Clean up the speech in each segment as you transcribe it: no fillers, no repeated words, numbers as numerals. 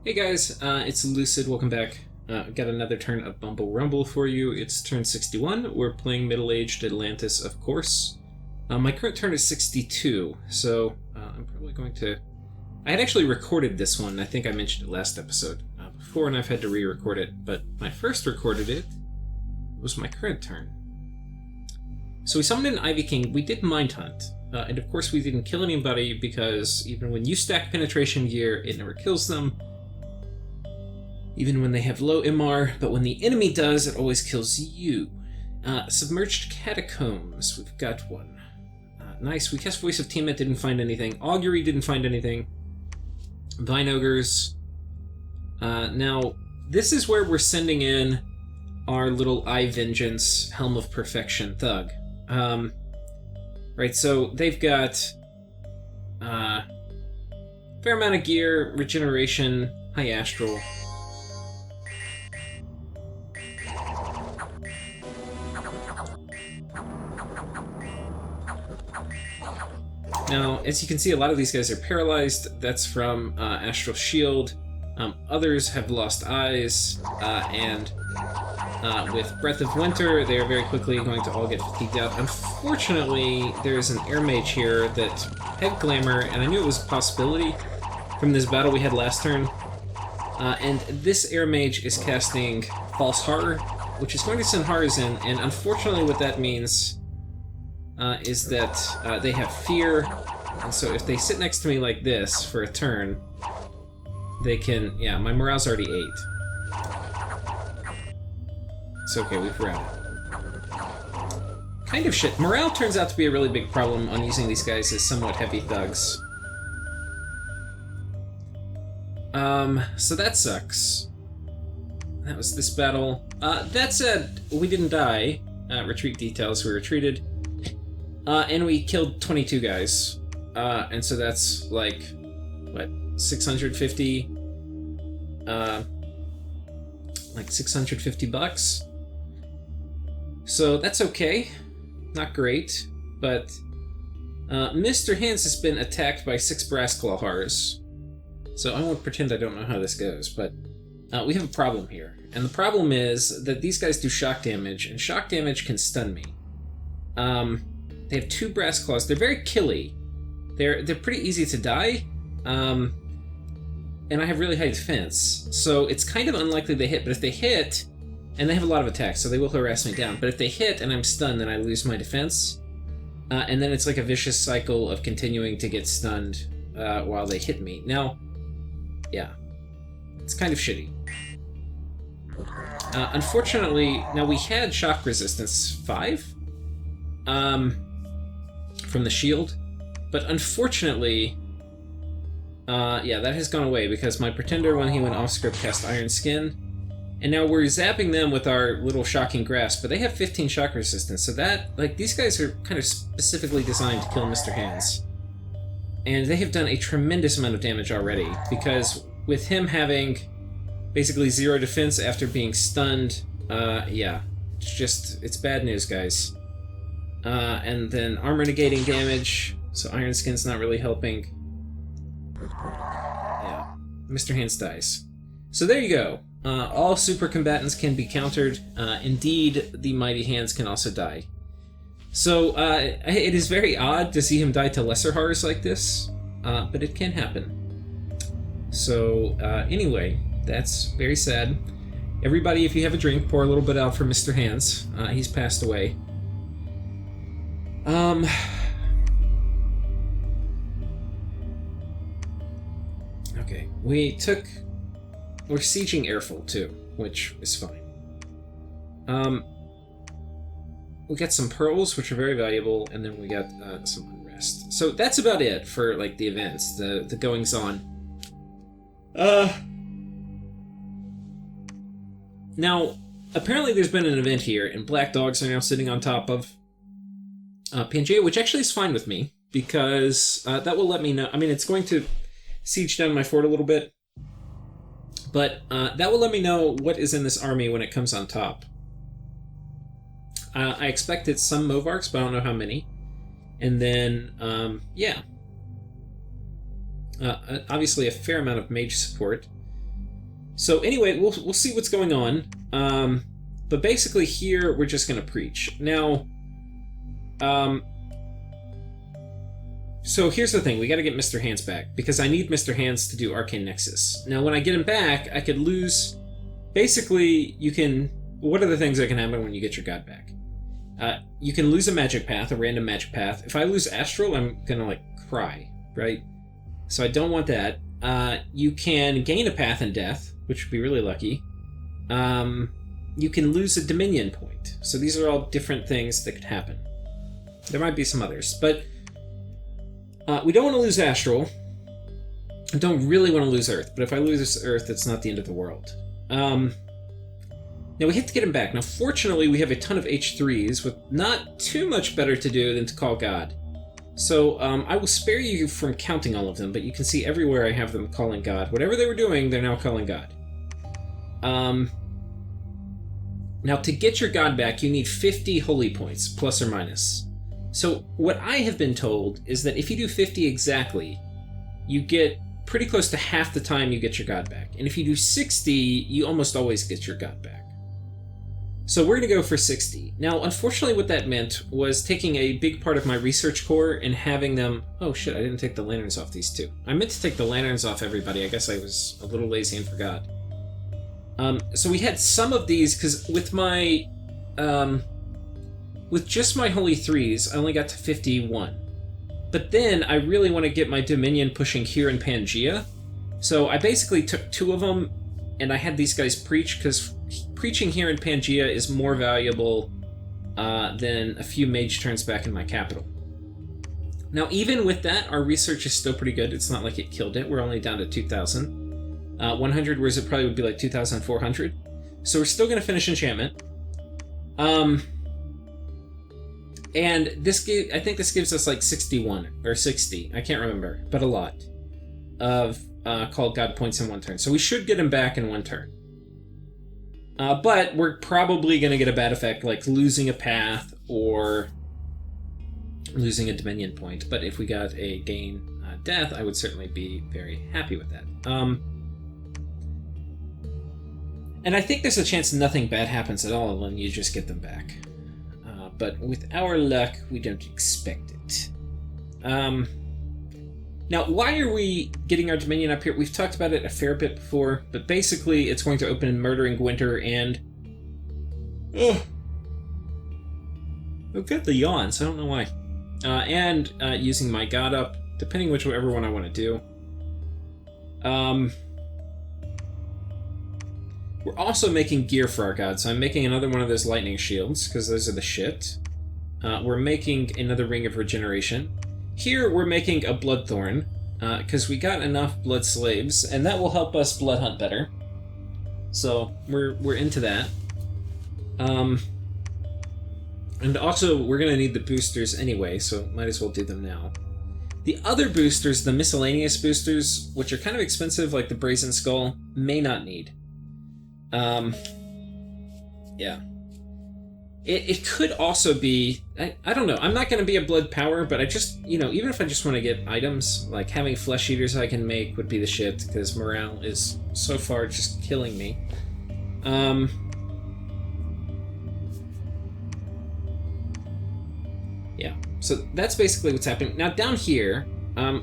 Hey guys, it's Lucid. Welcome back. Got another turn of Bumble Rumble for you. It's turn 61. We're playing middle-aged Atlantis, of course. My current turn is 62, so I'm probably going to... I had actually recorded this one. I think I mentioned it last episode before, and I've had to re-record it. But when I first recorded it, was my current turn. So we summoned an Ivy King. We did Mind Hunt. And of course we didn't kill anybody because even when you stack penetration gear, it never kills them. Even when they have low MR, but when the enemy does, it always kills you. Submerged Catacombs, we've got one. Nice, we cast Voice of Tiamat, didn't find anything. Augury didn't find anything. Vine Ogres. Now, this is where we're sending in our little Eye Vengeance, Helm of Perfection thug. Right, so they've got fair amount of gear, regeneration, high astral. Now, as you can see, a lot of these guys are paralyzed. That's from Astral Shield. Others have lost eyes, and with Breath of Winter, they are very quickly going to all get fatigued out. Unfortunately, there's an Air Mage here that had Glamour, and I knew it was a possibility from this battle we had last turn. And this Air Mage is casting False Horror, which is going to send horrors in, and unfortunately what that means is that they have fear, and so if they sit next to me like this for a turn, they can... yeah, my morale's already 8. It's okay, we've routed. Kind of shit. Morale turns out to be a really big problem on using these guys as somewhat heavy thugs. So that sucks. That was this battle. That said, we didn't die. Retreat details, we retreated. And we killed 22 guys. And so that's like, what, 650? Like 650 bucks. So that's okay. Not great, but Mr. Hands has been attacked by 6 Brass Claw Horrors. So I won't pretend I don't know how this goes, but we have a problem here. And the problem is that these guys do shock damage, and shock damage can stun me. They have 2 Brass Claws. They're very killy. They're pretty easy to die, and I have really high defense, so it's kind of unlikely they hit, but if they hit, and they have a lot of attacks, so they will harass me down, but if they hit and I'm stunned, then I lose my defense, and then it's like a vicious cycle of continuing to get stunned while they hit me. Now, yeah, it's kind of shitty. Unfortunately, now we had shock resistance 5 from the shield, but unfortunately, yeah, that has gone away because my Pretender, when he went off script, cast Iron Skin, and now we're zapping them with our little Shocking Grasp, but they have 15 shock resistance, so that, like, these guys are kind of specifically designed to kill Mr. Hands. And they have done a tremendous amount of damage already, because with him having basically 0 defense after being stunned, yeah, it's bad news, guys. And then armor negating damage, so Iron Skin's not really helping. Yeah, Mr. Hands dies. So there you go. All super combatants can be countered. Indeed, the Mighty Hands can also die. So it is very odd to see him die to lesser horrors like this, but it can happen. So anyway, that's very sad. Everybody, if you have a drink, pour a little bit out for Mr. Hands. He's passed away. Okay, we're sieging Airful too, which is fine. We got some pearls, which are very valuable, and then we got some unrest. So that's about it for like the events, the goings on. Now, apparently there's been an event here, and Black Dogs are now sitting on top of Pangea, which actually is fine with me, because that will let me know... I mean, it's going to siege down my fort a little bit, but that will let me know what is in this army when it comes on top. I expect it's some Movarks, but I don't know how many. And then, yeah. Obviously a fair amount of mage support. So anyway, we'll see what's going on. But basically here, we're just going to preach. Now, so here's the thing. We got to get Mr. Hands back, because I need Mr. Hands to do Arcane Nexus. Now, when I get him back, I could lose... Basically, you can... What are the things that can happen when you get your god back? You can lose a magic path, a random magic path. If I lose Astral, I'm gonna, like, cry, right? So I don't want that. You can gain a path in death, which would be really lucky. You can lose a Dominion point. So these are all different things that could happen. There might be some others, but we don't want to lose Astral. I don't really want to lose Earth, but if I lose Earth, it's not the end of the world. Now we have to get him back. Now fortunately we have a ton of H3s with not too much better to do than to call God. So I will spare you from counting all of them, but you can see everywhere I have them calling God. Whatever they were doing, they're now calling God. Now to get your God back, you need 50 holy points, plus or minus. So what I have been told is that if you do 50 exactly, you get pretty close to half the time you get your God back. And if you do 60, you almost always get your God back. So we're going to go for 60. Now, unfortunately, what that meant was taking a big part of my research core and having them... Oh shit, I didn't take the lanterns off these two. I meant to take the lanterns off everybody. I guess I was a little lazy and forgot. So we had some of these, because with my... with just my Holy Threes, I only got to 51. But then I really want to get my Dominion pushing here in Pangea. So I basically took 2 of them, and I had these guys preach, because preaching here in Pangea is more valuable than a few mage turns back in my capital. Now, even with that, our research is still pretty good. It's not like it killed it. We're only down to 2,000. 100, whereas it probably would be like 2,400. So we're still going to finish enchantment. And this I think this gives us like 61 or 60. I can't remember, but a lot of called God points in one turn. So we should get him back in one turn. But we're probably going to get a bad effect, like losing a path or losing a Dominion point. But if we got a gain death, I would certainly be very happy with that. And I think there's a chance nothing bad happens at all when you just get them back. But with our luck, we don't expect it. Now, why are we getting our Dominion up here? We've talked about it a fair bit before, but basically it's going to open in Murdering Winter and... I've got the yawns, I don't know why. And using my God up, depending whichever one I want to do. We're also making gear for our God, so I'm making another one of those lightning shields, because those are the shit. We're making another ring of regeneration. Here we're making a bloodthorn, because we got enough blood slaves, and that will help us blood hunt better. So we're into that. And also we're gonna need the boosters anyway, so might as well do them now. The other boosters, the miscellaneous boosters, which are kind of expensive, like the Brazen Skull, may not need. Yeah. It could also be... I don't know. I'm not going to be a blood power, but I just... You know, even if I just want to get items, like having flesh eaters I can make would be the shit, because morale is so far just killing me. Yeah. So that's basically what's happening. Now, down here,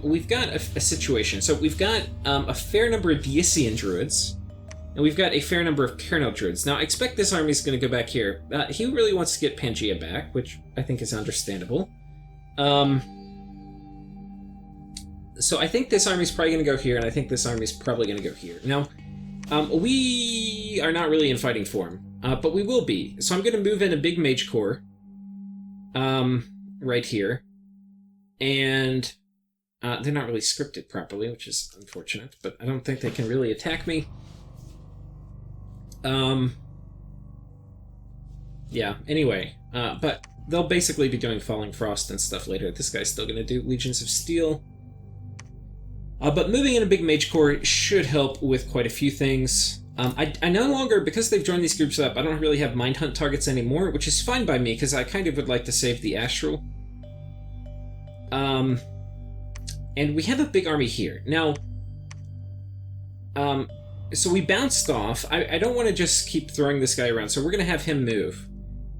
we've got a situation. So we've got a fair number of Ysian druids, and we've got a fair number of Kernel druids. Now, I expect this army is going to go back here. He really wants to get Pangea back, which I think is understandable. So I think this army is probably going to go here, and I think this army is probably going to go here. Now, we are not really in fighting form, but we will be. So I'm going to move in a big mage corps right here. And they're not really scripted properly, which is unfortunate, but I don't think they can really attack me. Yeah, anyway, but they'll basically be doing Falling Frost and stuff later. This guy's still gonna do Legions of Steel. But moving in a big mage corps should help with quite a few things. I no longer, because they've joined these groups up, I don't really have Mind Hunt targets anymore, which is fine by me, because I kind of would like to save the Astral. And we have a big army here. Now, So we bounced off. I don't want to just keep throwing this guy around, so we're going to have him move.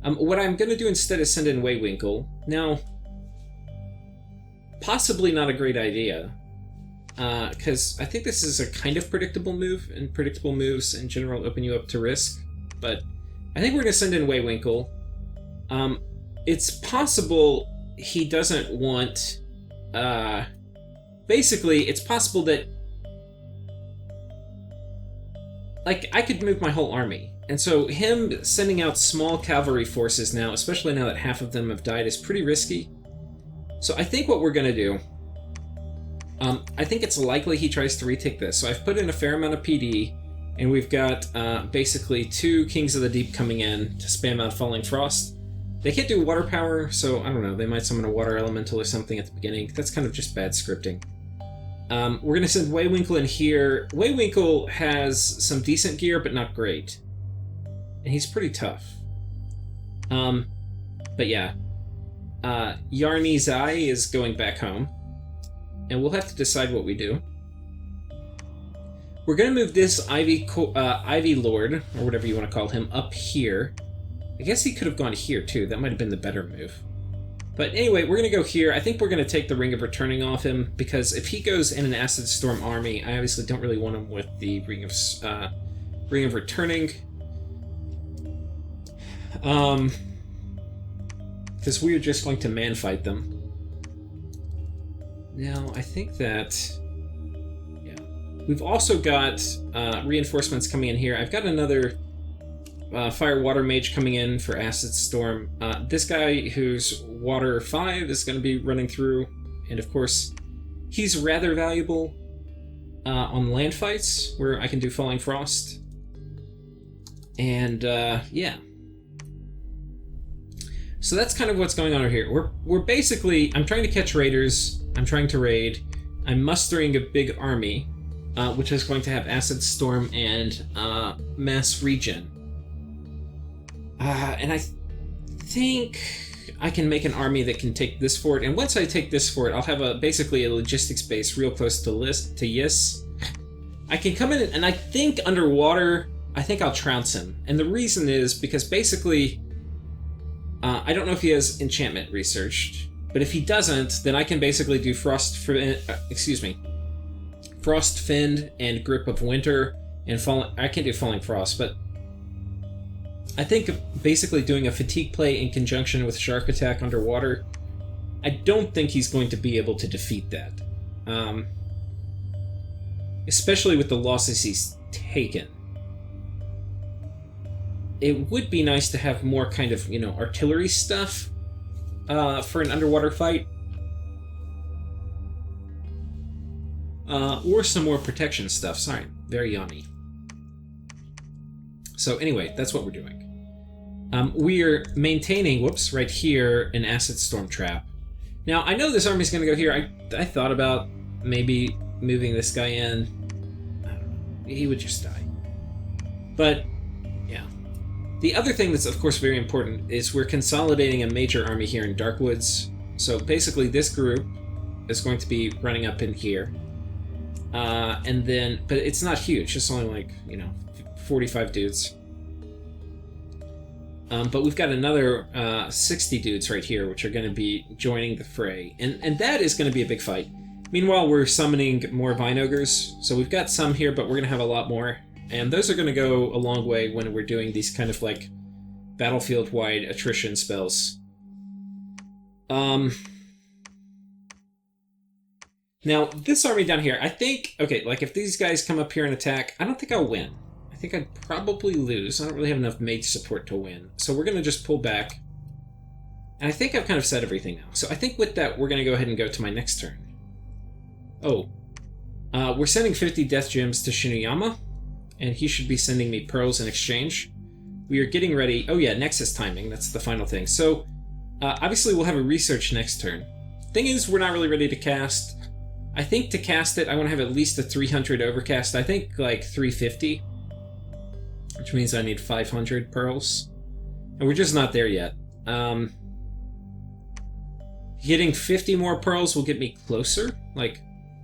What I'm going to do instead is send in Waywinkle. Now, possibly not a great idea, because I think this is a kind of predictable move, and predictable moves in general open you up to risk. But I think we're going to send in Waywinkle. It's possible he doesn't want... basically, it's possible that... Like, I could move my whole army. And so him sending out small cavalry forces now, especially now that half of them have died, is pretty risky. So I think what we're going to do... I think it's likely he tries to retake this. So I've put in a fair amount of PD, and we've got basically 2 Kings of the Deep coming in to spam out Falling Frost. They can't do water power, so I don't know, they might summon a water elemental or something at the beginning. That's kind of just bad scripting. We're going to send Waywinkle in here. Waywinkle has some decent gear, but not great. And he's pretty tough. But yeah. Yarny Zai is going back home. And we'll have to decide what we do. We're going to move this Ivy Lord, or whatever you want to call him, up here. I guess he could have gone here, too. That might have been the better move. But anyway, we're going to go here. I think we're going to take the Ring of Returning off him, because if he goes in an Acid Storm army, I obviously don't really want him with the Ring of Returning. Because we are just going to man-fight them. Now, I think that... Yeah. We've also got reinforcements coming in here. I've got another... Fire Water Mage coming in for Acid Storm. This guy who's Water 5 is going to be running through, and of course, he's rather valuable on land fights, where I can do Falling Frost. And, yeah. So that's kind of what's going on over here. We're basically... I'm trying to catch raiders, I'm trying to raid, I'm mustering a big army, which is going to have Acid Storm and Mass Regen. And I think I can make an army that can take this fort, and once I take this fort, I'll have basically a logistics base real close to Yis. I can come in, and I think underwater, I think I'll trounce him. And the reason is because basically, I don't know if he has enchantment researched, but if he doesn't, then I can basically do Frost Find and Grip of Winter, and I can't do Falling Frost, but I think basically doing a fatigue play in conjunction with Shark Attack underwater, I don't think he's going to be able to defeat that. Especially with the losses he's taken. It would be nice to have more kind of, artillery stuff for an underwater fight. Or some more protection stuff. Sorry, very yawny. So anyway, that's what we're doing. We are maintaining, right here, an Acid Storm trap. Now, I know this army's going to go here. I thought about maybe moving this guy in. I don't know. He would just die. But, yeah. The other thing that's, of course, very important is we're consolidating a major army here in Darkwoods. So basically, this group is going to be running up in here. And then, but it's not huge. It's only 45 dudes. But we've got another 60 dudes right here, which are going to be joining the fray. And that is going to be a big fight. Meanwhile, we're summoning more Vine Ogres. So we've got some here, but we're going to have a lot more. And those are going to go a long way when we're doing these kind of battlefield-wide attrition spells. Now, this army down here, I think... Okay, if these guys come up here and attack, I don't think I'll win. I think I'd probably lose. I don't really have enough mage support to win. So we're going to just pull back. And I think I've kind of said everything now. So I think with that, we're going to go ahead and go to my next turn. Oh. We're sending 50 Death Gems to Shinuyama. And he should be sending me pearls in exchange. We are getting ready... Oh yeah, Nexus timing. That's the final thing. So, obviously we'll have a research next turn. Thing is, we're not really ready to cast. I think to cast it, I want to have at least a 300 overcast. I think 350. Which means I need 500 pearls. And we're just not there yet. Getting 50 more pearls will get me closer.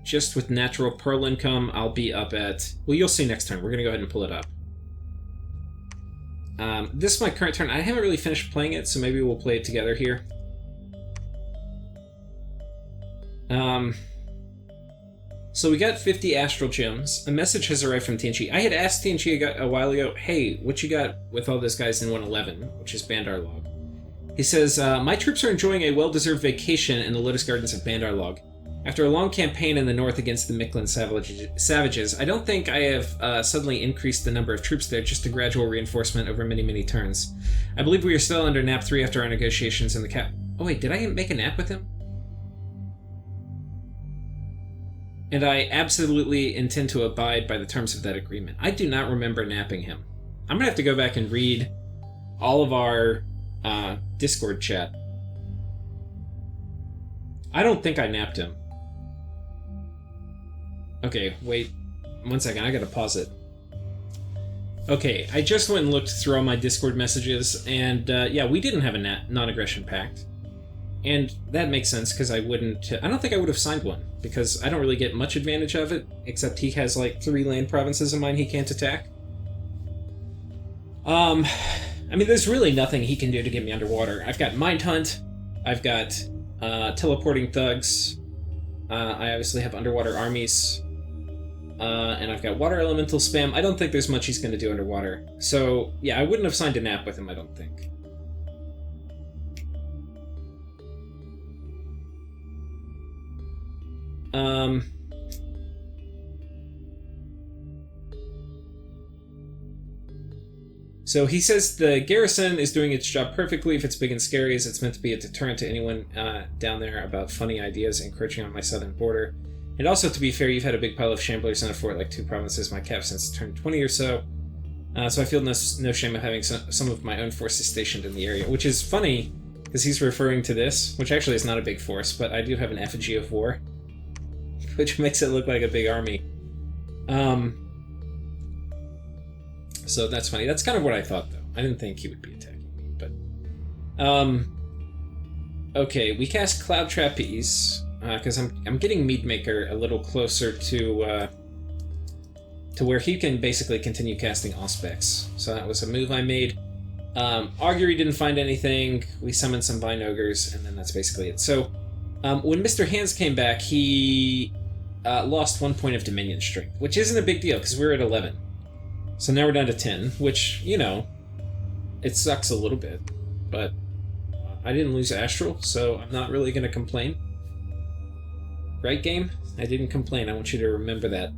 just with natural pearl income, I'll be up at... Well, you'll see next turn. We're going to go ahead and pull it up. This is my current turn. I haven't really finished playing it, so maybe we'll play it together here. So we got 50 Astral Gems. A message has arrived from TNG. I had asked TNG a while ago, hey, what you got with all those guys in 111, which is Bandar Log. He says, my troops are enjoying a well-deserved vacation in the Lotus Gardens of Bandar Log. After a long campaign in the north against the Mictlan savages, I don't think I have suddenly increased the number of troops there, just a gradual reinforcement over many, many turns. I believe we are still under NAP 3 after our negotiations in the cap... Oh wait, did I make a NAP with him? And I absolutely intend to abide by the terms of that agreement. I do not remember napping him. I'm gonna have to go back and read all of our Discord chat. I don't think I napped him. Okay, wait 1 second, I gotta pause it. Okay, I just went and looked through all my Discord messages, and yeah, we didn't have a non-aggression pact. And that makes sense, because I don't think I would have signed one, because I don't really get much advantage of it, except he has like 3 land provinces of mine he can't attack. I mean, there's really nothing he can do to get me underwater. I've got Mind Hunt, I've got teleporting thugs, I obviously have underwater armies, and I've got water elemental spam. I don't think there's much he's going to do underwater. So, yeah, I wouldn't have signed a NAP with him, I don't think. So he says the garrison is doing its job perfectly if it's big and scary, as it's meant to be a deterrent to anyone down there about funny ideas encroaching on my southern border. And also, to be fair, you've had a big pile of shamblers in a fort like 2 provinces my cap since turn 20 or so. So I feel no shame of having some of my own forces stationed in the area, which is funny, because he's referring to this, which actually is not a big force, but I do have an effigy of war, which makes it look like a big army. So that's funny. That's kind of what I thought, though. I didn't think he would be attacking me, but... Okay, we cast Cloud Trapeze, because I'm getting Meadmaker a little closer to where he can basically continue casting Auspex. So that was a move I made. Augury didn't find anything. We summoned some Vine Ogres, and then that's basically it. So, when Mr. Hands came back, he lost 1 point of Dominion Strength, which isn't a big deal, because we were at 11. So now we're down to 10, which, you know, it sucks a little bit, but I didn't lose Astral, so I'm not really going to complain. Right, game? I didn't complain. I want you to remember that.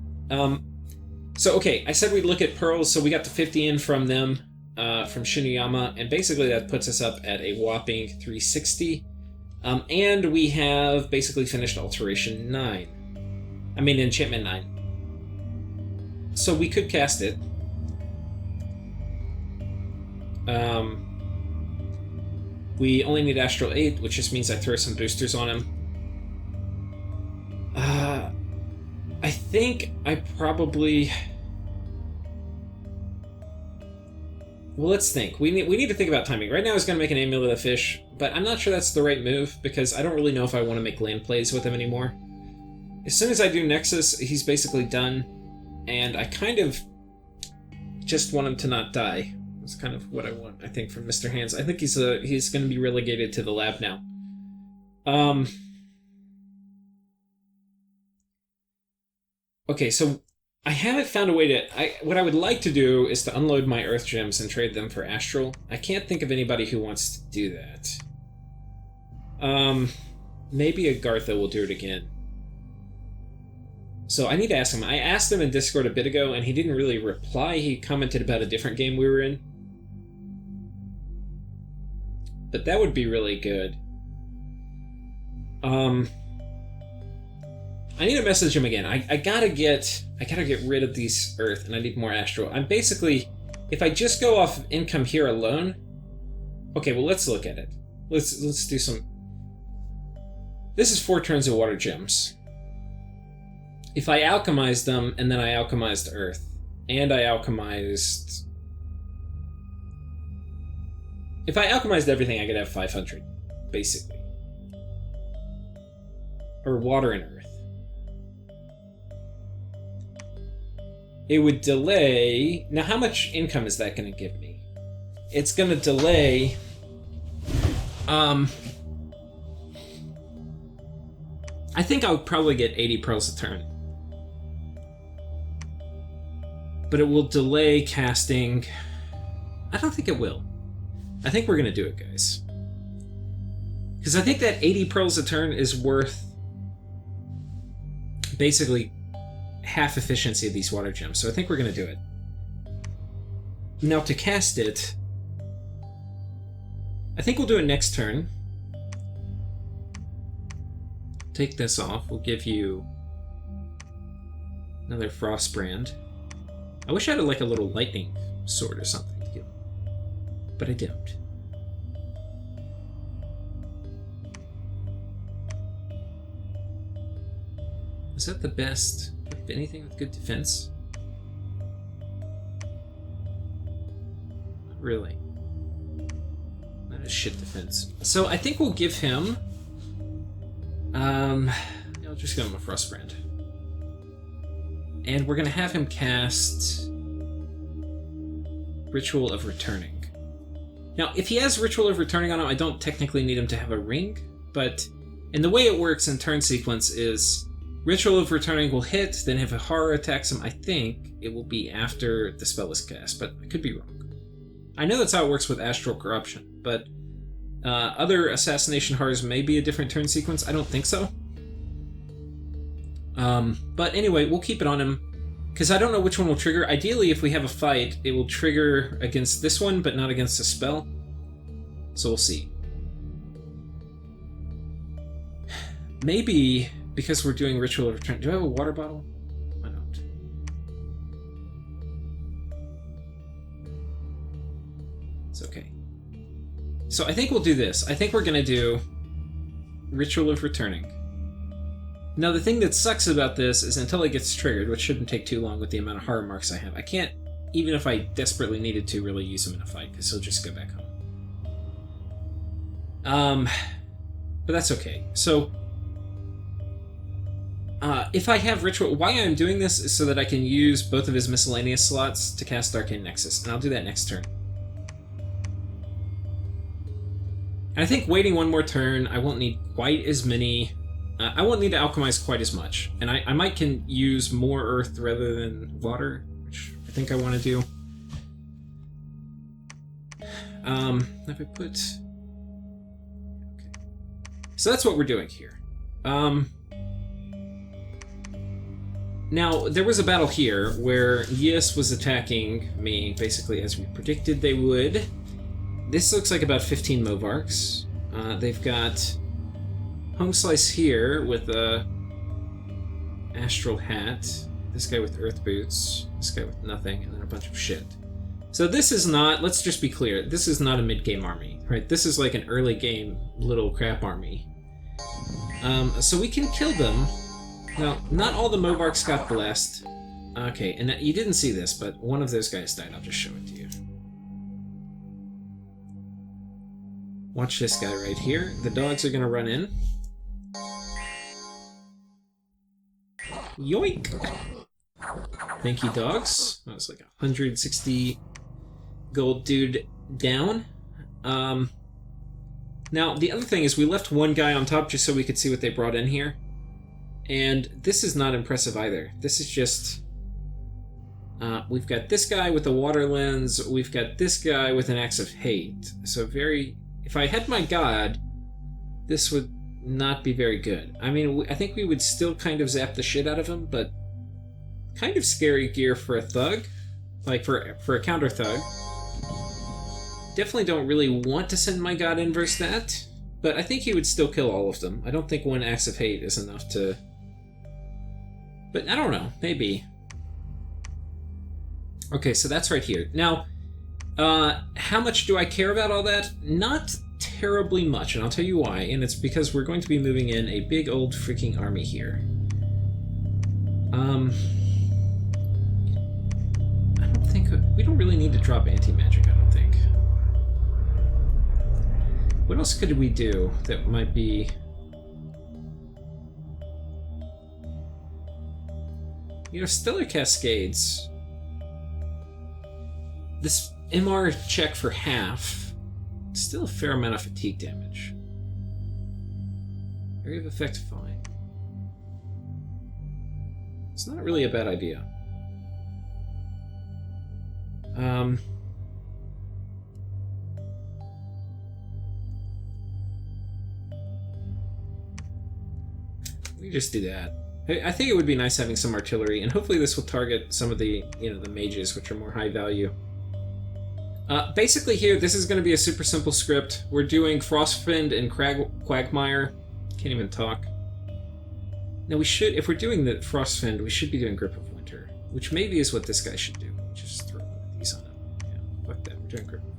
So, okay, I said we'd look at Pearls, so we got the 50 in from them, from Shinuyama, and basically that puts us up at a whopping 360. And we have basically finished Alteration 9. I mean, Enchantment 9. So we could cast it. We only need Astral 8, which just means I throw some boosters on him. I think I probably... Well, let's think. We need to think about timing. Right now I was going to make an Amulet of Fish, but I'm not sure that's the right move, because I don't really know if I want to make land plays with him anymore. As soon as I do Nexus, he's basically done, and I kind of just want him to not die. That's kind of what I want, I think, from Mr. Hands. I think he's going to be relegated to the lab now. Okay, so I haven't found a way to... what I would like to do is to unload my Earth Gems and trade them for Astral. I can't think of anybody who wants to do that. Maybe Agartha will do it again. So I need to ask him. I asked him in Discord a bit ago, and he didn't really reply. He commented about a different game we were in. But that would be really good. I need to message him again. I gotta get rid of these Earth, and I need more Astral. I'm basically, if I just go off income here alone... Okay, well, let's look at it. Let's do some... This is 4 turns of Water Gems. If I alchemized them, and then I alchemized Earth, and I alchemized... If I alchemized everything, I could have 500, basically. Or Water and Earth. it would delay... Now, how much income is that going to give me? It's going to delay... I think I would probably get 80 pearls a turn. But it will delay casting... I don't think it will. I think we're going to do it, guys. Because I think that 80 pearls a turn is worth basically half efficiency of these water gems. So I think we're going to do it. Now to cast it, I think we'll do it next turn. Take this off. We'll give you another Frostbrand. I wish I had like a little lightning sword or something to give, but I don't. Is that the best? Anything with good defense? Not really. Not a shit defense. So I think we'll give him... I'll just give him a Frostbrand. And we're going to have him cast Ritual of Returning. Now, if he has Ritual of Returning on him, I don't technically need him to have a ring, but and the way it works in turn sequence is Ritual of Returning will hit, then if a horror attacks him, I think it will be after the spell is cast, but I could be wrong. I know that's how it works with Astral Corruption, but other assassination horrors may be a different turn sequence. I don't think so. But anyway, we'll keep it on him, because I don't know which one will trigger. Ideally, if we have a fight, it will trigger against this one, but not against a spell. So we'll see. Maybe, because we're doing Ritual of Return... Do I have a water bottle? I don't. It's okay. So I think we'll do this. I think we're going to do Ritual of Returning. Now, the thing that sucks about this is until it gets triggered, which shouldn't take too long with the amount of horror marks I have, I can't, even if I desperately needed to, really use him in a fight, because he'll just go back home. But that's okay. So, if I have Ritual... Why I'm doing this is so that I can use both of his miscellaneous slots to cast Arcane Nexus, and I'll do that next turn. And I think waiting one more turn, I won't need quite as many... I won't need to alchemize quite as much, and I might can use more earth rather than water, which I think I want to do. If I put... Okay. So that's what we're doing here. Now, there was a battle here where Yias was attacking me, basically as we predicted they would. This looks like about 15 Movarks. They've got Home Slice here with a Astral Hat, this guy with Earth Boots, this guy with nothing, and then a bunch of shit. So this is not, let's just be clear, this is not a mid-game army, right? This is like an early-game little crap army. So we can kill them. Now, not all the Movarks got blessed. Okay, and you didn't see this, but one of those guys died. I'll just show it to you. Watch this guy right here. The dogs are gonna run in. Yoink! Thank you, dogs. That was like 160 gold dude down. Now, the other thing is we left one guy on top just so we could see what they brought in here. And this is not impressive either. This is just... we've got this guy with a water lens. We've got this guy with an axe of hate. So very... If I had my god, this would not be very good. I mean, I think we would still kind of zap the shit out of him, but kind of scary gear for a thug. Like, for a counter thug. Definitely don't really want to send my god in versus that, but I think he would still kill all of them. I don't think one axe of hate is enough to... But I don't know, maybe. Okay, so that's right here. Now, how much do I care about all that? Not terribly much, and I'll tell you why, and it's because we're going to be moving in a big old freaking army here. I don't think... We don't really need to drop anti-magic, I don't think. What else could we do that might be... You know, Stellar Cascades this MR check for half. Still a fair amount of fatigue damage. Area of effect fine. It's not really a bad idea. We just do that. I think it would be nice having some artillery, and hopefully this will target some of the, the mages, which are more high value. Basically here, this is going to be a super simple script. We're doing Frostfiend and Quagmire. Can't even talk. Now we should, if we're doing the Frostfiend, we should be doing Grip of Winter, which maybe is what this guy should do. Just throw one of these on him. Yeah, fuck that. We're doing Grip of Winter.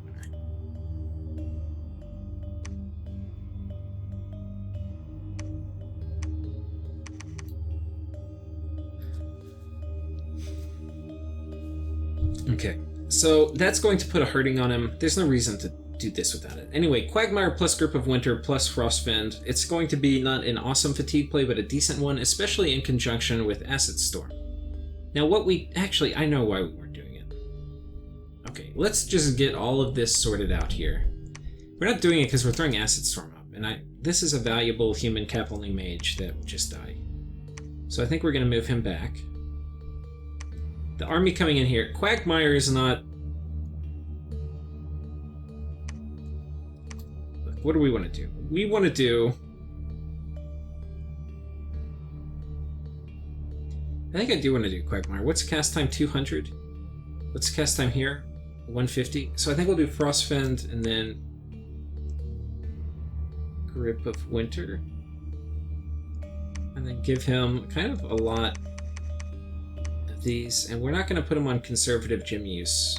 Okay, so that's going to put a hurting on him. There's no reason to do this without it. Anyway, Quagmire plus Grip of Winter plus Frostfiend. It's going to be not an awesome fatigue play, but a decent one, especially in conjunction with Acid Storm. Now what we... Actually, I know why we weren't doing it. Okay, let's just get all of this sorted out here. We're not doing it because we're throwing Acid Storm up, and this is a valuable human cap-only mage that would just die. So I think we're going to move him back. The army coming in here. Quagmire is not... Look, what do we want to do? We want to do... I think I do want to do Quagmire. What's cast time? 200? What's cast time here? 150? So I think we'll do Frostfiend and then... Grip of Winter. And then give him kind of a lot... these, and we're not going to put them on conservative gym use.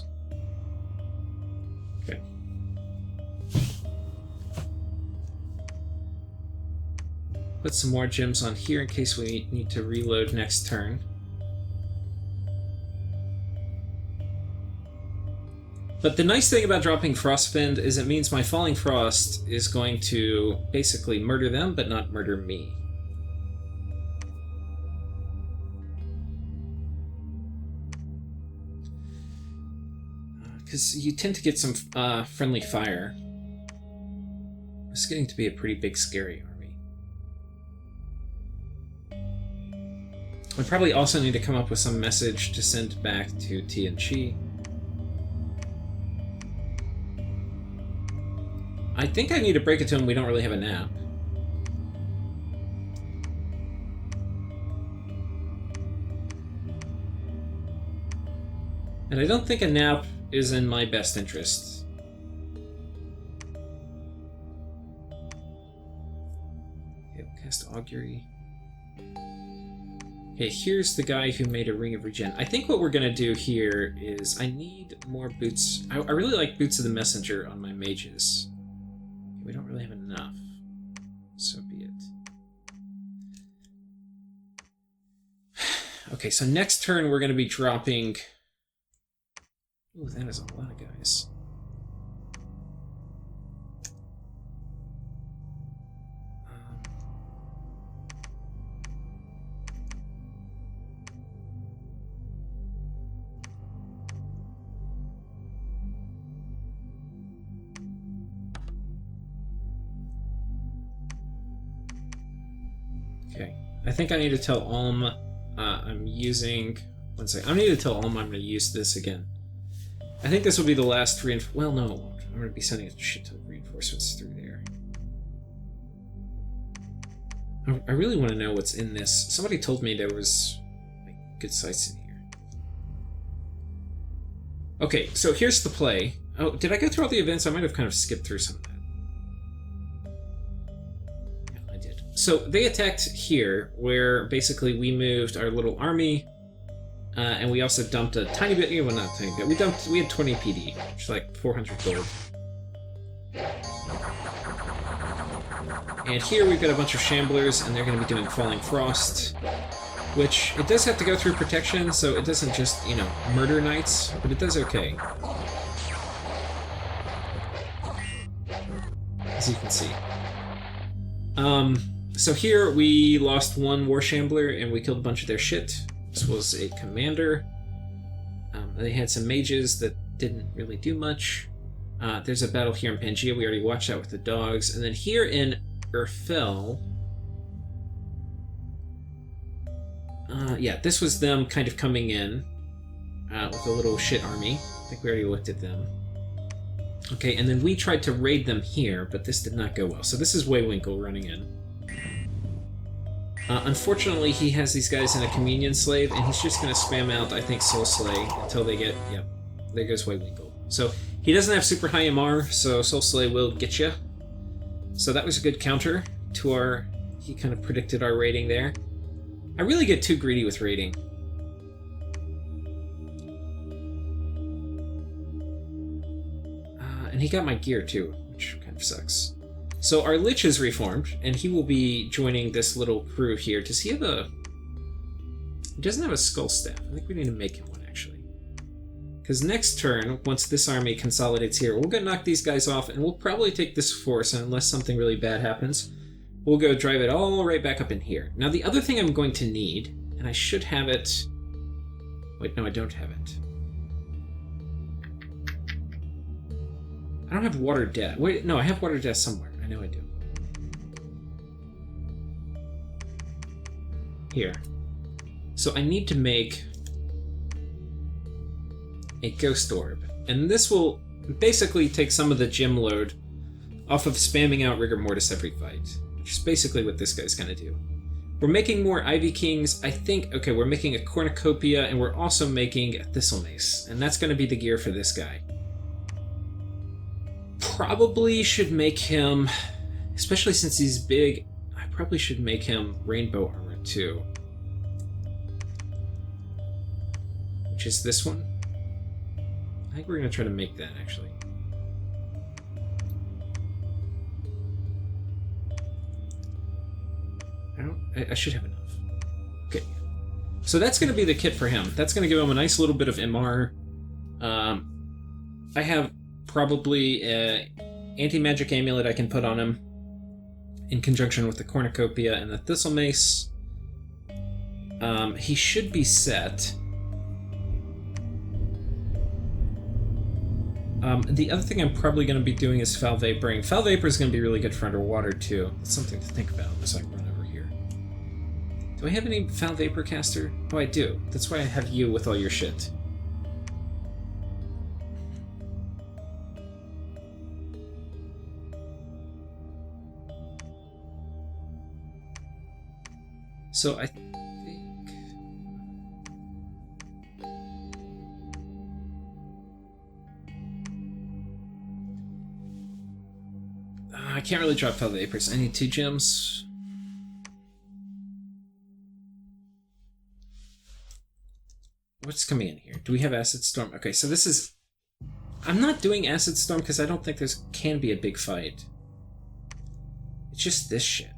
Okay. Put some more gems on here in case we need to reload next turn. But the nice thing about dropping Frostfiend is it means my Falling Frost is going to basically murder them, but not murder me. Because you tend to get some friendly fire. It's getting to be a pretty big, scary army. I probably also need to come up with some message to send back to Tianchi. I think I need to break it to him we don't really have a nap. And I don't think a nap is in my best interest. Okay, we'll cast Augury. Okay, here's the guy who made a Ring of Regen. I think what we're gonna do here is I need more boots. I really like Boots of the Messenger on my mages. We don't really have enough. So be it. Okay, so next turn we're gonna be dropping... Ooh, that is a lot of guys. Okay, I think I need to tell Alm I'm using... One second. I need to tell Alm I'm going to use this again. I think this will be the last well, no, it won't. I'm going to be sending a shit ton of reinforcements through there. I really want to know what's in this. Somebody told me there was good sites in here. Okay, so here's the play. Oh, did I go through all the events? I might have kind of skipped through some of that. Yeah, I did. So they attacked here, where basically we moved our little army. And we also dumped a tiny bit, well not a tiny bit, we had 20 PD, which is like 400 gold. And here we've got a bunch of Shamblers, and they're going to be doing Falling Frost, which it does have to go through protection, so it doesn't just, murder knights, but it does okay. As you can see. So here we lost one War Shambler, and we killed a bunch of their shit. This was a commander. They had some mages that didn't really do much. There's a battle here in Pangaea. We already watched that with the dogs. And then here in Urfel... yeah, this was them kind of coming in with a little shit army. I think we already looked at them. Okay, and then we tried to raid them here, but this did not go well. So this is Waywinkle running in. Unfortunately, he has these guys in a communion slave, and he's just going to spam out, I think, Soul Slay until they get... Yep, there goes Waywinkle. So he doesn't have super high MR, so Soul Slay will get you. So that was a good counter to our... He kind of predicted our rating there. I really get too greedy with rating. And he got my gear too, which kind of sucks. So our Lich is reformed, and he will be joining this little crew here. Does he have a... He doesn't have a skull staff. I think we need to make him one, actually. Because next turn, once this army consolidates here, we'll go knock these guys off, and we'll probably take this force, and unless something really bad happens, we'll go drive it all right back up in here. Now, the other thing I'm going to need, and I should have it... Wait, no, I don't have it. I don't have Water Death. Wait, no, I have Water Death somewhere. I know I do. Here. So I need to make a Ghost Orb. And this will basically take some of the gem load off of spamming out Rigor Mortis every fight. Which is basically what this guy's gonna do. We're making more Ivy Kings. I think, okay, we're making a Cornucopia, and we're also making a Thistle Mace. And that's gonna be the gear for this guy. Probably should make him, especially since he's big, I probably should make him Rainbow Armor too. Which is this one. I think we're going to try to make that, actually. I should have enough. Okay. So that's going to be the kit for him. That's going to give him a nice little bit of MR. I have probably an anti-magic amulet I can put on him in conjunction with the Cornucopia and the Thistle Mace. He should be set. The other thing I'm probably going to be doing is Foul Vaporing. Foul Vapor is going to be really good for underwater, too. That's something to think about as I run over here. Do I have any Foul Vapor caster? Oh, I do. That's why I have you with all your shit. So I think... I can't really drop Foul Vapors. I need 2 gems. What's coming in here? Do we have Acid Storm? Okay, so this is... I'm not doing Acid Storm because I don't think there's can be a big fight. It's just this shit.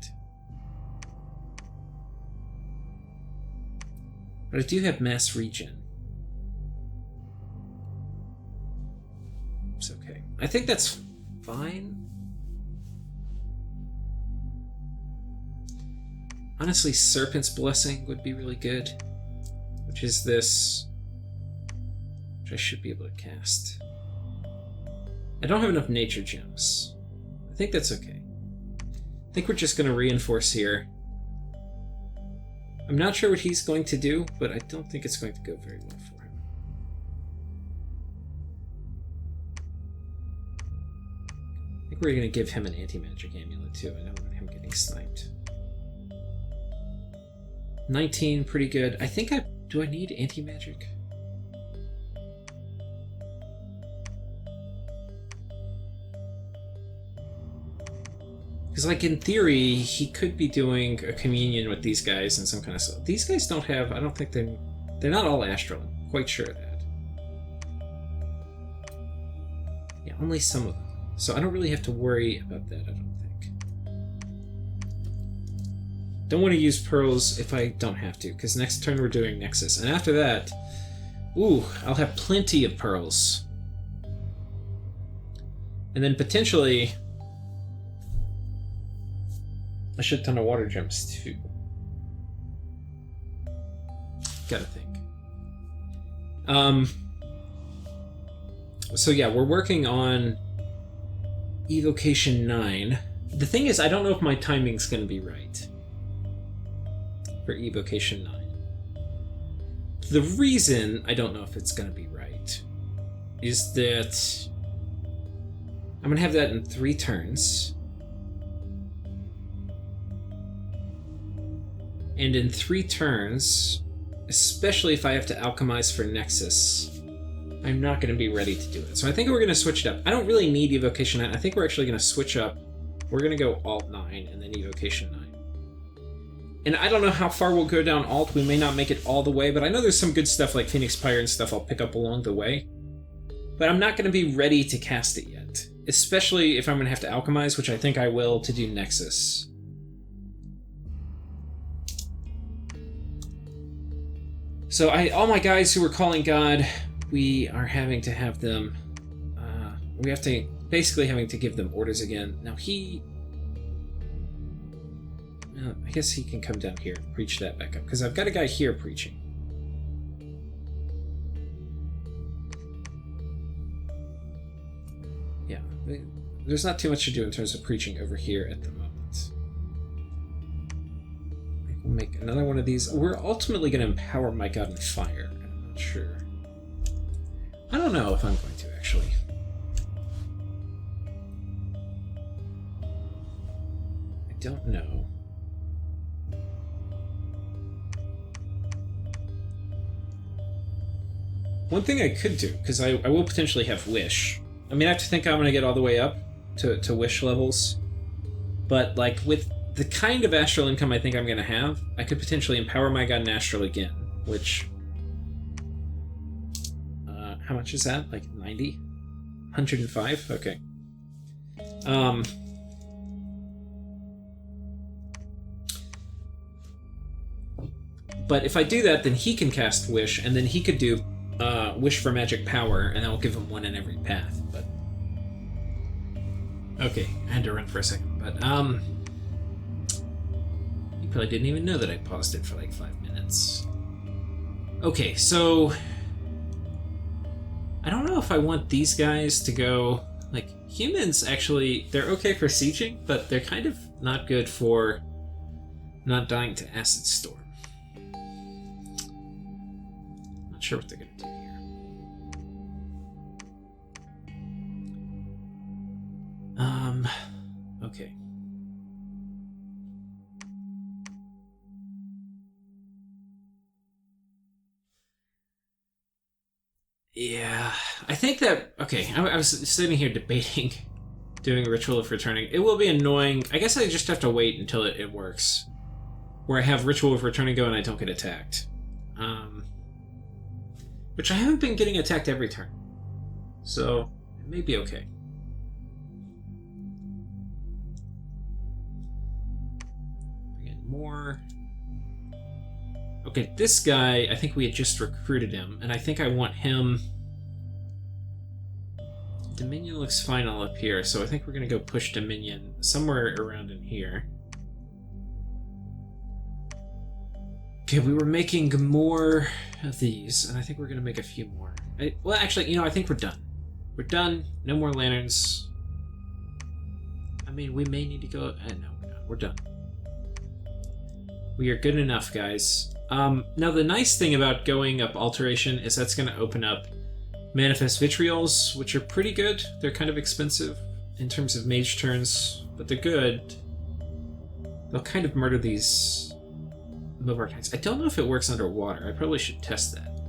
But I do have Mass Regen. It's okay. I think that's fine. Honestly, Serpent's Blessing would be really good. Which is this... Which I should be able to cast. I don't have enough Nature Gems. I think that's okay. I think we're just going to reinforce here. I'm not sure what he's going to do, but I don't think it's going to go very well for him. I think we're going to give him an anti-magic amulet too. I don't want him getting sniped. 19, pretty good. I think I... Do I need anti-magic? Because, like, in theory, he could be doing a communion with these guys and some kind of stuff. These guys don't have... I don't think they're not all astral. I'm quite sure of that. Yeah, only some of them. So I don't really have to worry about that, I don't think. Don't want to use pearls if I don't have to, because next turn we're doing Nexus. And after that, ooh, I'll have plenty of pearls. And then potentially a shit ton of water gems too. Gotta think. So yeah, we're working on Evocation 9. The thing is, I don't know if my timing's going to be right for Evocation 9. The reason I don't know if it's going to be right is that I'm going to have that in 3 turns. And in 3 turns, especially if I have to alchemize for Nexus, I'm not going to be ready to do it. So I think we're going to switch it up. I don't really need Evocation 9. I think we're actually going to switch up. We're going to go Alt 9 and then Evocation 9. And I don't know how far we'll go down Alt. We may not make it all the way, but I know there's some good stuff like Phoenix Pyre and stuff I'll pick up along the way. But I'm not going to be ready to cast it yet. Especially if I'm going to have to alchemize, which I think I will, to do Nexus. So all my guys who were calling God, we are having to have them, we have to, basically having to give them orders again. Now I guess he can come down here and preach that back up, because I've got a guy here preaching. Yeah, there's not too much to do in terms of preaching over here at the moment. We'll make another one of these. We're ultimately going to empower my God in fire. I'm not sure. I don't know if I'm going to, actually. I don't know. One thing I could do, because I will potentially have Wish. I mean, I have to think I'm going to get all the way up to Wish levels. But, like, with the kind of astral income I think I'm going to have, I could potentially empower my God in astral again, which... how much is that? Like 90? 105? Okay. But if I do that, then he can cast Wish, and then he could do Wish for Magic Power, and that will give him 1 in every path, but... Okay, I had to run for a second, but, you probably didn't even know that I paused it for like 5 minutes. Okay, so... I don't know if I want these guys to go... Like, humans, actually, they're okay for sieging, but they're kind of not good for not dying to Acid Storm. Not sure what they're going to do here. Okay. Yeah, I think that... Okay, I was sitting here debating doing a Ritual of Returning. It will be annoying. I guess I just have to wait until it works. Where I have Ritual of Returning go and I don't get attacked. Which I haven't been getting attacked every turn. So, it may be okay. Bring in more... Okay, this guy, I think we had just recruited him, and I think I want him... Dominion looks fine all up here, so I think we're going to go push Dominion somewhere around in here. Okay, we were making more of these, and I think we're going to make a few more. Well, actually, I think we're done. We're done. No more lanterns. I mean, we may need to go... no, we're not. We're done. We are good enough, guys. Now, the nice thing about going up Alteration is that's going to open up Manifest Vitriols, which are pretty good. They're kind of expensive in terms of mage turns, but they're good. They'll kind of murder these Movartites. I don't know if it works underwater. I probably should test that.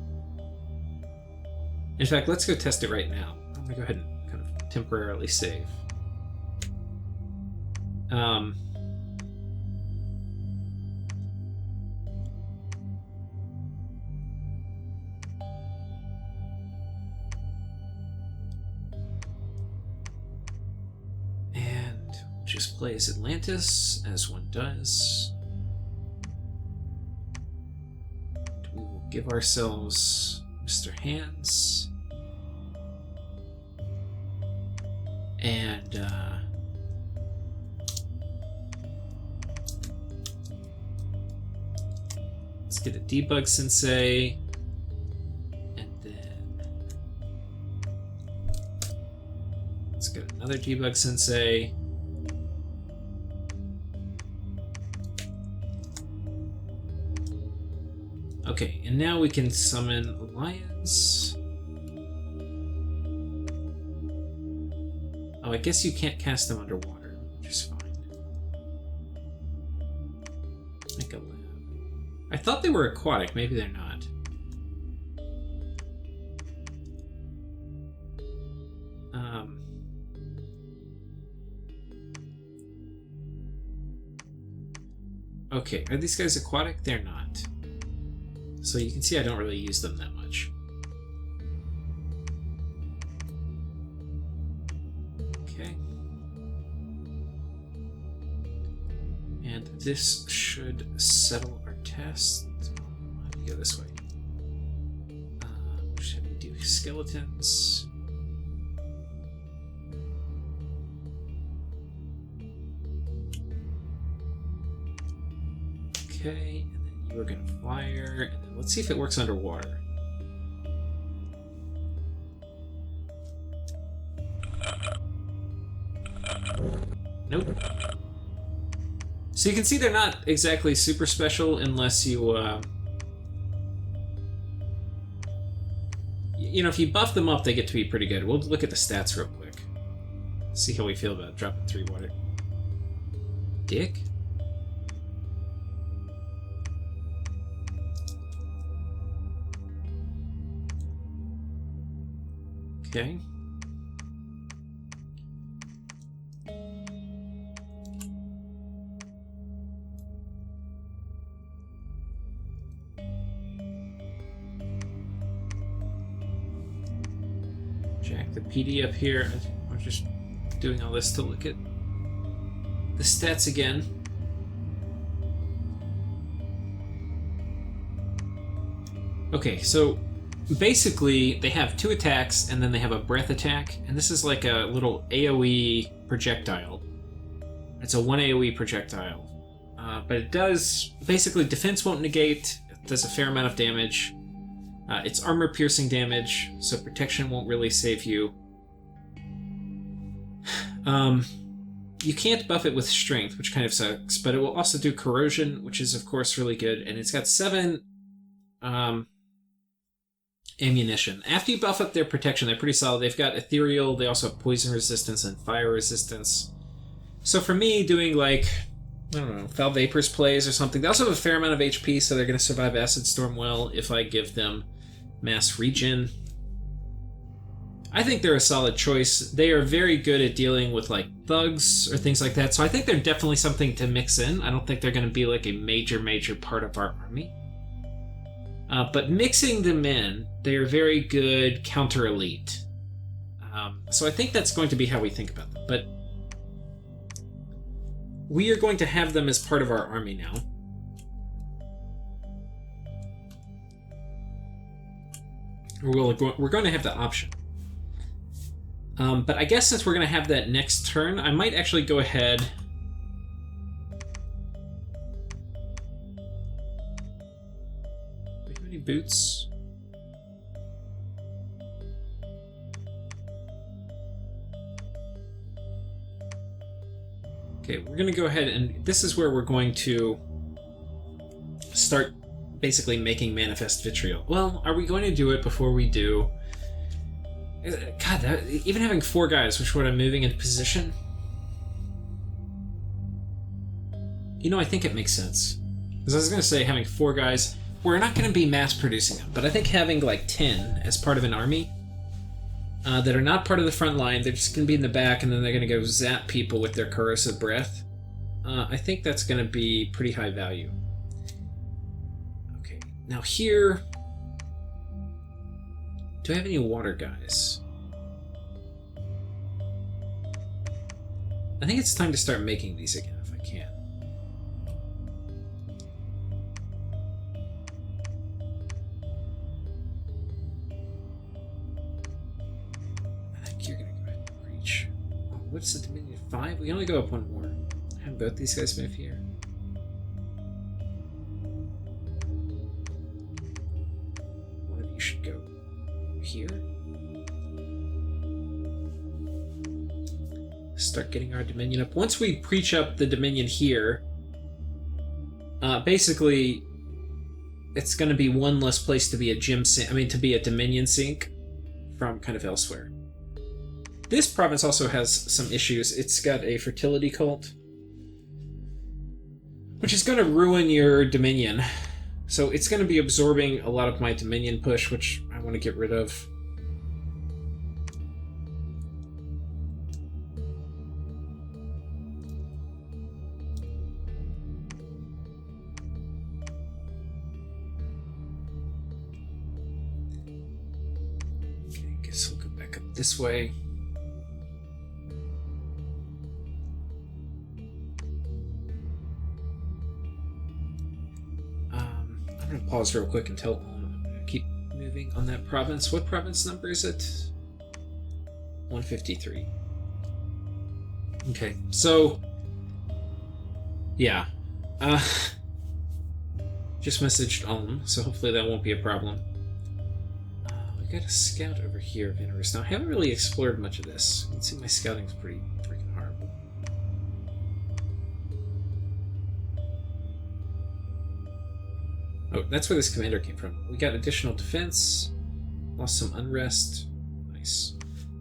In fact, let's go test it right now. I'm going to go ahead and kind of temporarily save. Just play as Atlantis, as one does. We will give ourselves Mr. Hands. And, let's get a Debug Sensei. And then... Let's get another debug sensei. Okay, and now we can summon lions. Oh, I guess you can't cast them underwater, which is fine. Make a lab. I thought they were aquatic, maybe they're not. Okay, are these guys aquatic? They're not. So you can see I don't really use them that much. Okay. And this should settle our test. Let me go this way. What should we do? Skeletons. Okay, and then you are going to fire, and then let's see if it works underwater. Nope. So you can see they're not exactly super special unless you, you know, if you buff them up, they get to be pretty good. We'll look at the stats real quick. See how we feel about dropping 3 water. Dick? Okay. Jack the PD up here. I'm just doing all this to look at the stats again. Okay, so basically, they have 2 attacks, and then they have a breath attack, and this is like a little AoE projectile. It's a 1 AoE projectile. But it does... Basically, defense won't negate, it does a fair amount of damage. It's armor-piercing damage, so protection won't really save you. You can't buff it with strength, which kind of sucks, but it will also do corrosion, which is, of course, really good, and it's got 7... ammunition. After you buff up their protection, they're pretty solid. They've got ethereal, they also have poison resistance and fire resistance. So for me, doing like, I don't know, Foul Vapors plays or something, they also have a fair amount of HP, so they're going to survive Acid Storm well if I give them mass regen. I think they're a solid choice. They are very good at dealing with like thugs or things like that, so I think they're definitely something to mix in. I don't think they're going to be like a major part of our army. But mixing them in, they are very good counter-elite. So I think that's going to be how we think about them. But we are going to have them as part of our army now. We're going to have the option. But I guess since we're going to have that next turn, I might actually go ahead... boots. Okay, we're going to go ahead and this is where we're going to start basically making Manifest Vitriol. Well, are we going to do it before we do? God, even having 4 guys, which one I'm moving into position? You know, I think it makes sense. Because I was going to say having 4 guys... We're not going to be mass producing them, but I think having like 10 as part of an army that are not part of the front line, they're just going to be in the back and then they're going to go zap people with their corrosive breath. I think that's going to be pretty high value. Okay, now here... Do I have any water guys? I think it's time to start making these again if I can. What's the Dominion 5? We can only go up 1 more. Have both these guys move here. One of you should go here. Start getting our Dominion up. Once we preach up the Dominion here, basically, it's going to be one less place to be a to be a Dominion sink from kind of elsewhere. This province also has some issues. It's got a fertility cult, which is going to ruin your Dominion. So it's going to be absorbing a lot of my Dominion push, which I want to get rid of. Okay, guess we'll go back up this way. I'm going to pause real quick and keep moving on that province. What province number is it? 153. Okay, so yeah. Just messaged Ulm, so hopefully that won't be a problem. We got a scout over here of interest. Now, I haven't really explored much of this. You can see my scouting's pretty freaking horrible. Oh, that's where this commander came from. We got additional defense, lost some unrest. Nice.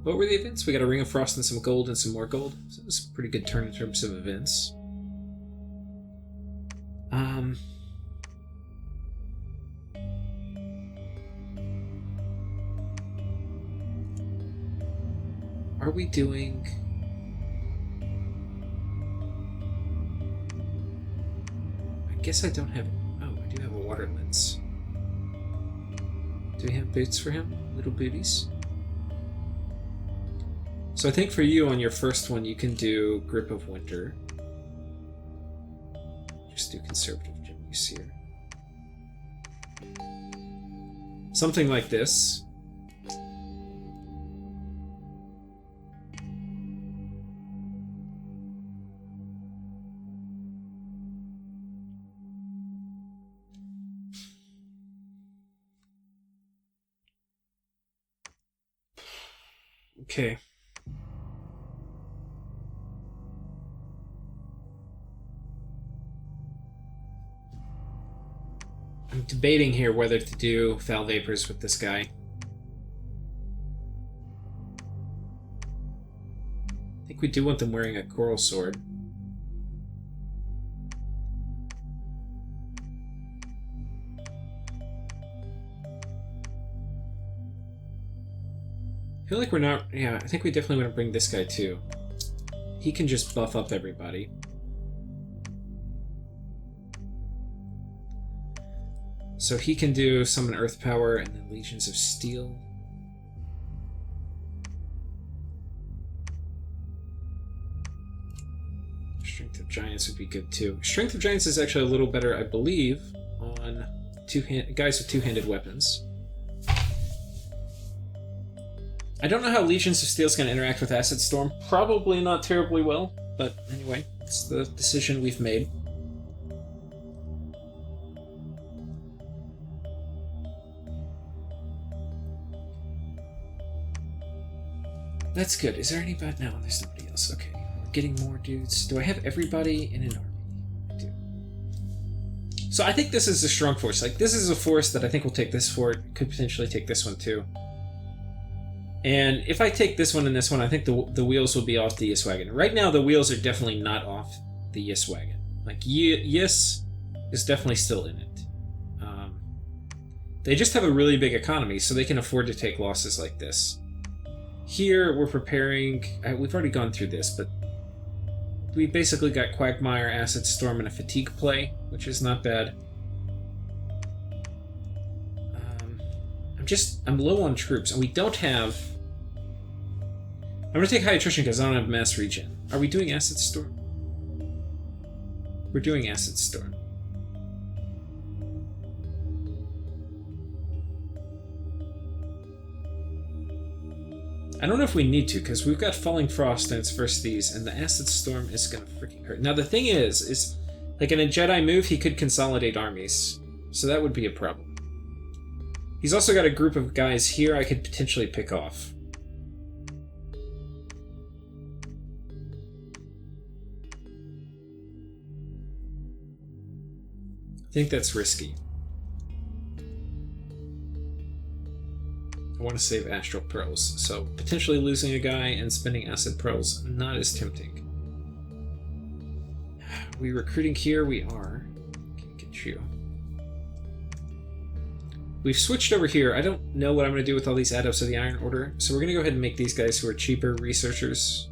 What were the events? We got a Ring of Frost and some gold and some more gold. So it was a pretty good turn in terms of events. Are we doing... I guess I don't have... Oh, I do have a water lens. Do we have boots for him? Little booties? So I think for you on your first one, you can do Grip of Winter. Just do conservative gym use here. Something like this. Okay. I'm debating here whether to do Foul Vapors with this guy. I think we do want them wearing a Coral Sword. I feel like we're not... Yeah, I think we definitely want to bring this guy too. He can just buff up everybody. So he can do Summon Earth Power and then Legions of Steel. Strength of Giants would be good too. Strength of Giants is actually a little better, I believe, on guys with two-handed weapons. I don't know how Legions of Steel is going to interact with Acid Storm. Probably not terribly well, but anyway, it's the decision we've made. That's good. Is there anybody? No, there's nobody else. Okay, we're getting more dudes. Do I have everybody in an army? I do. So I think this is a strong force. Like, this is a force that I think will take this fort. Could potentially take this one too. And if I take this one and this one, I think the wheels will be off the Yis wagon. Right now, the wheels are definitely not off the Yis wagon. Like, Yis is definitely still in it. They just have a really big economy, so they can afford to take losses like this. Here, we're preparing... we've already gone through this, but we basically got Quagmire, Acid Storm, and a Fatigue play, which is not bad. I'm low on troops, and we don't have... I'm going to take High Attrition because I don't have Mass Regen. Are we doing Acid Storm? We're doing Acid Storm. I don't know if we need to, because we've got Falling Frost in its first these, and the Acid Storm is going to freaking hurt. Now, the thing is, like in a Jedi move, he could consolidate armies, so that would be a problem. He's also got a group of guys here I could potentially pick off. I think that's risky. I want to save astral pearls, so potentially losing a guy and spending acid pearls, not as tempting. Are we recruiting here? We are. Can't get you. We've switched over here. I don't know what I'm going to do with all these adepts of the Iron Order, so we're going to go ahead and make these guys who are cheaper researchers.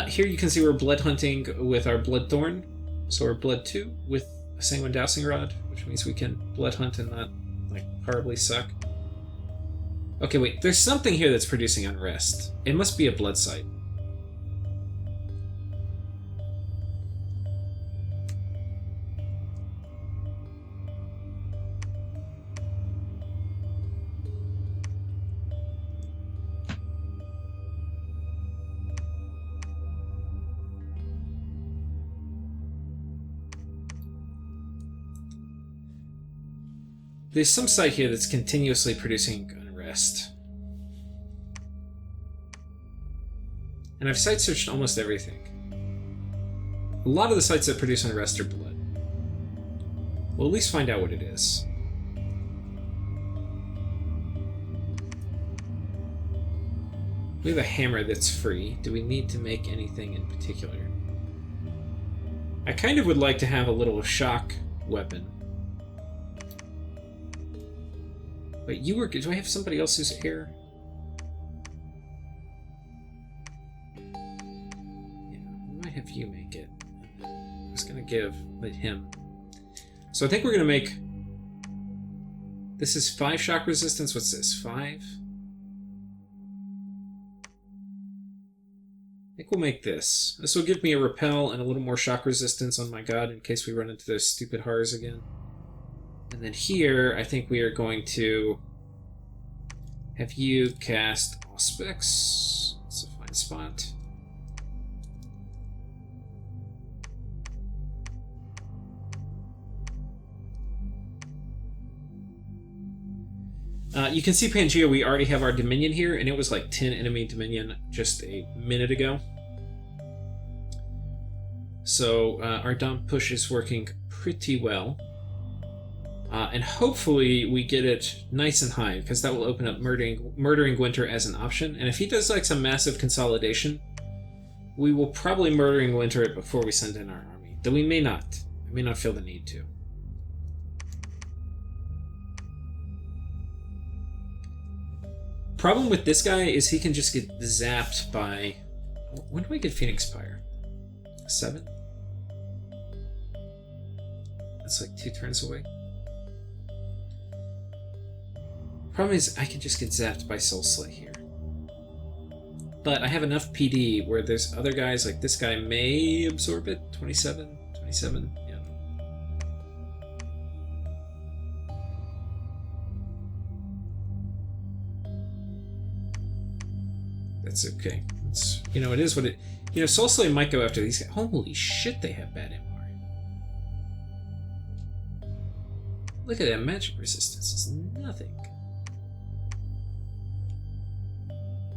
Here you can see we're blood hunting with our Bloodthorn. So we're blood 2 with a Sanguine Dowsing Rod, which means we can blood hunt and not like horribly suck. Okay, wait, there's something here that's producing unrest. It must be a blood site. There's some site here that's continuously producing unrest. And I've site searched almost everything. A lot of the sites that produce unrest are blood. We'll at least find out what it is. We have a hammer that's free. Do we need to make anything in particular? I kind of would like to have a little shock weapon. Wait, you were... Do I have somebody else who's here? Yeah, we might have you make it. I was gonna let him. So I think we're gonna make... This is 5 shock resistance. What's this? 5? I think we'll make this. This will give me a repel and a little more shock resistance on my god in case we run into those stupid horrors again. And then here, I think we are going to have you cast Auspex. It's a fine spot. You can see Pangea, we already have our Dominion here, and it was like 10 enemy Dominion just a minute ago. So our Dom push is working pretty well. And hopefully we get it nice and high, because that will open up murdering Winter as an option. And if he does like some massive consolidation, we will probably murdering Winter it before we send in our army. Though we may not. We may not feel the need to. Problem with this guy is he can just get zapped by... When do I get Phoenix Pyre? 7? That's like 2 turns away. Problem is, I can just get zapped by Soul Slay here. But I have enough PD where there's other guys, like this guy may absorb it. 27, yeah. That's okay. It's, you know, it is what it... You know, Soul Slay might go after these guys. Holy shit, they have bad MR. Look at that magic resistance. It's nothing.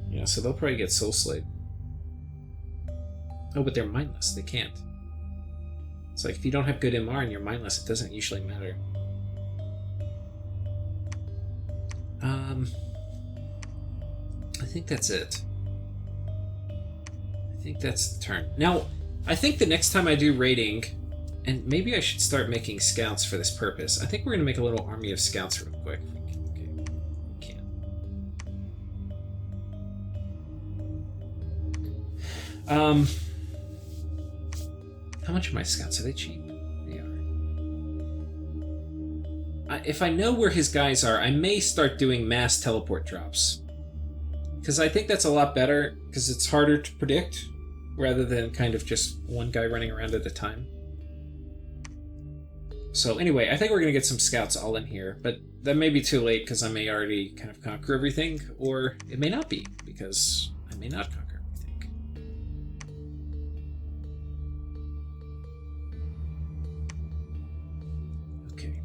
Yeah, so they'll probably get Soul Slayed. Oh, but they're mindless. They can't. It's like, if you don't have good MR and you're mindless, it doesn't usually matter. I think that's it. I think that's the turn. Now, I think the next time I do raiding, and maybe I should start making scouts for this purpose. I think we're going to make a little army of scouts real quick. Okay, we can. How much are my scouts? Are they cheap? They are. If I know where his guys are, I may start doing mass teleport drops. Because I think that's a lot better, because it's harder to predict, rather than kind of just one guy running around at a time. So anyway, I think we're going to get some scouts all in here, but that may be too late, because I may already kind of conquer everything, or it may not be, because I may not conquer everything. Okay.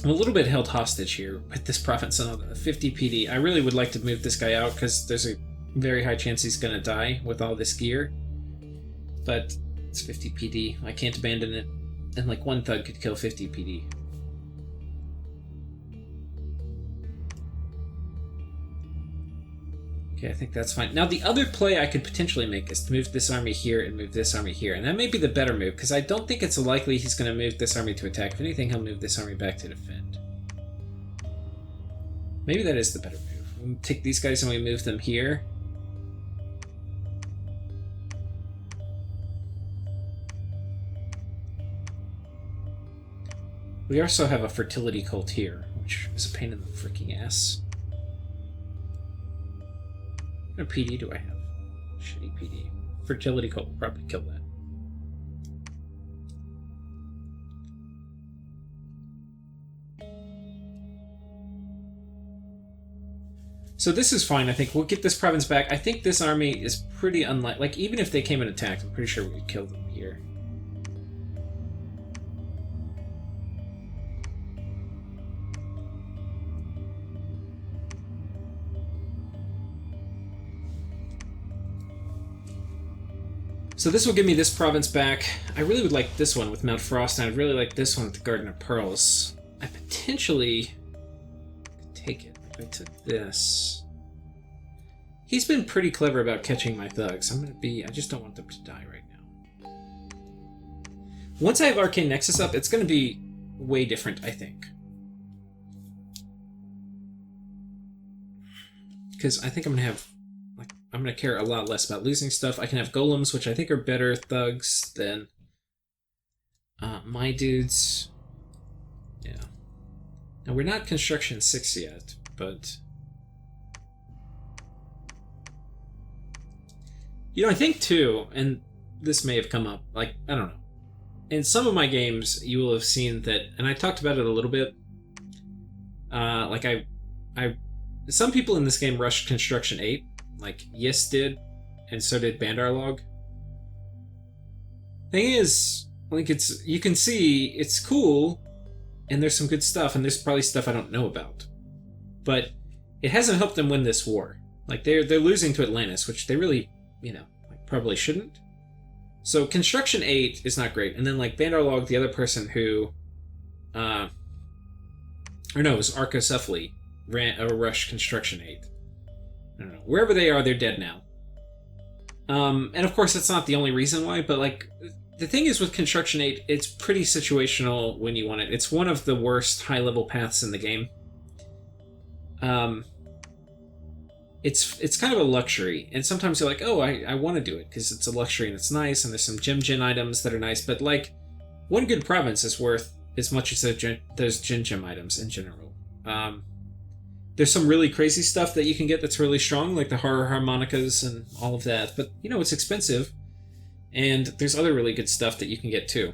I'm a little bit held hostage here with this province on 50 PD. I really would like to move this guy out because there's a very high chance he's going to die with all this gear. But it's 50 PD. I can't abandon it. And like one thug could kill 50 PD. Okay, I think that's fine. Now the other play I could potentially make is to move this army here and move this army here. And that may be the better move, because I don't think it's likely he's going to move this army to attack. If anything, he'll move this army back to defend. Maybe that is the better move. We take these guys and we move them here. We also have a fertility cult here, which is a pain in the freaking ass. What kind of PD do I have? Shitty PD. Fertility cult will probably kill that. So this is fine, I think. We'll get this province back. I think this army is pretty unlikely. Like, even if they came and attacked, I'm pretty sure we could kill them here. So this will give me this province back. I really would like this one with Mount Frost, and I'd really like this one with the Garden of Pearls. I potentially could take it if I took this. He's been pretty clever about catching my thugs. I just don't want them to die right now. Once I have Arcane Nexus up, it's going to be way different, I think. Because I think I'm going to have... I'm going to care a lot less about losing stuff. I can have golems, which I think are better thugs than my dudes. Yeah. Now, we're not construction 6 yet, but... You know, I think, too, and this may have come up, like, I don't know. In some of my games, you will have seen that, and I talked about it a little bit, like, some people in this game rushed construction 8, like Yis did, and so did Bandarlog. Thing is, like, you can see it's cool, and there's some good stuff, and there's probably stuff I don't know about. But it hasn't helped them win this war. Like, they're losing to Atlantis, which they really, you know, like, probably shouldn't. So Construction 8 is not great. And then, like, Bandarlog, the other person who, it was Archocephaly, rushed Construction 8. I don't know. Wherever they are, they're dead now. And of course, that's not the only reason why, but, like, the thing is with Construction 8, it's pretty situational when you want it. It's one of the worst high-level paths in the game. It's kind of a luxury, and sometimes you're like, oh, I want to do it, because it's a luxury and it's nice, and there's some gem items that are nice, but, like, one good province is worth as much as those gem items in general. There's some really crazy stuff that you can get that's really strong, like the horror harmonicas and all of that, but, you know, it's expensive, and there's other really good stuff that you can get, too.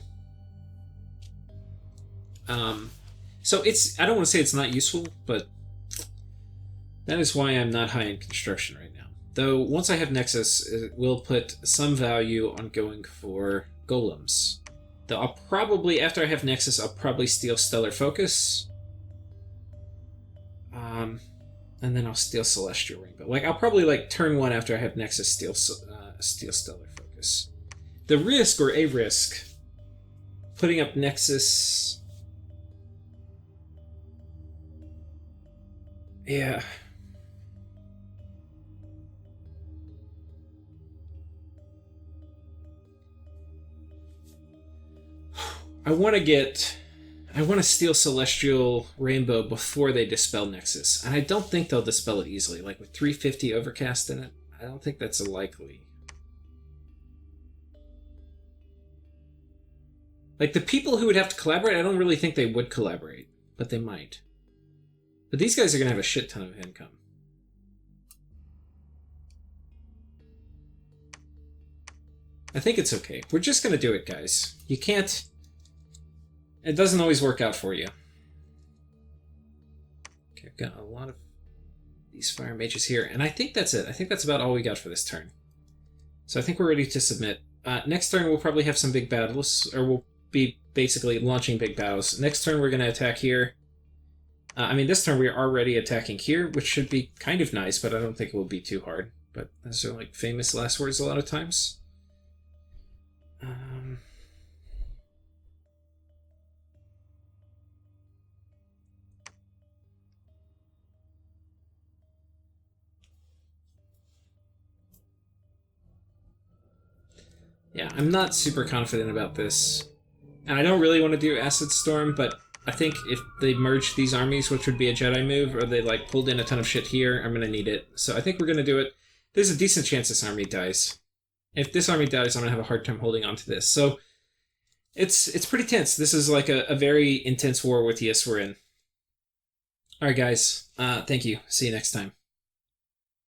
So I don't want to say it's not useful, but that is why I'm not high in construction right now. Though, once I have Nexus, it will put some value on going for golems. Though I'll probably, after I have Nexus, I'll probably steal Stellar Focus. And then I'll steal Celestial Rainbow. Like, I'll probably, like, turn 1 after I have Nexus, steal Stellar Focus. The risk, or a risk, putting up Nexus... Yeah. I want to steal Celestial Rainbow before they dispel Nexus, and I don't think they'll dispel it easily. Like, with 350 Overcast in it, I don't think that's likely. Like, the people who would have to collaborate, I don't really think they would collaborate, but they might. But these guys are going to have a shit ton of income. I think it's okay. We're just going to do it, guys. You can't... It doesn't always work out for you. Okay, I've got a lot of these fire mages here, and I think that's it. I think that's about all we got for this turn. So I think we're ready to submit. Next turn we'll probably have some big battles, or we'll be basically launching big battles. Next turn we're going to attack here. I mean, this turn we are already attacking here, which should be kind of nice, but I don't think it will be too hard. But those are like famous last words a lot of times. Yeah, I'm not super confident about this. And I don't really want to do Acid Storm, but I think if they merged these armies, which would be a Jedi move, or they like pulled in a ton of shit here, I'm gonna need it. So I think we're gonna do it. There's a decent chance this army dies. If this army dies, I'm gonna have a hard time holding on to this. So it's pretty tense. This is like a very intense war with Yes we're in. Alright guys, thank you. See you next time.